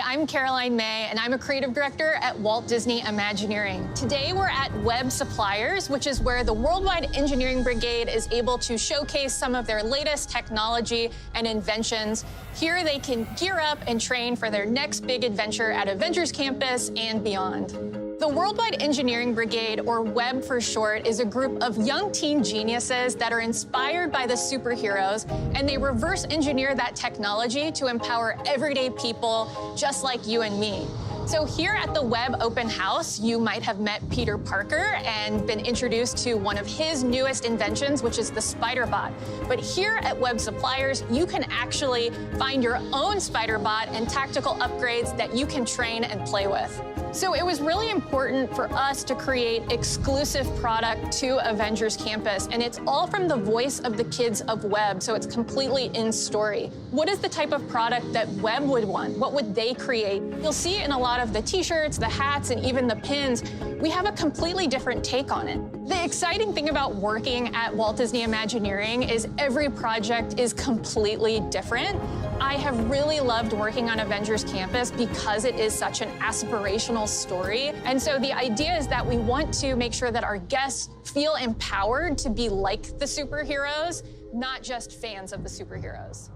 I'm Caroline May, and I'm a creative director at Walt Disney Imagineering. Today, we're at Web Suppliers, which is where the Worldwide Engineering Brigade is able to showcase some of their latest technology and inventions. Here, they can gear up and train for their next big adventure at Avengers Campus and beyond. The Worldwide Engineering Brigade, or WEB for short, is a group of young teen geniuses that are inspired by the superheroes, and they reverse engineer that technology to empower everyday people just like you and me. So here at the Web Open House, you might have met Peter Parker and been introduced to one of his newest inventions, which is the SpiderBot. But here at Web Suppliers, you can actually find your own SpiderBot and tactical upgrades that you can train and play with. So it was really important for us to create exclusive product to Avengers Campus, and it's all from the voice of the kids of Web, so it's completely in story. What is the type of product that Web would want? What would they create? You'll see in a lot of the t-shirts, the hats, and even the pins, we have a completely different take on it. The exciting thing about working at Walt Disney Imagineering is every project is completely different. I have really loved working on Avengers Campus because it is such an aspirational story. And so the idea is that we want to make sure that our guests feel empowered to be like the superheroes, not just fans of the superheroes.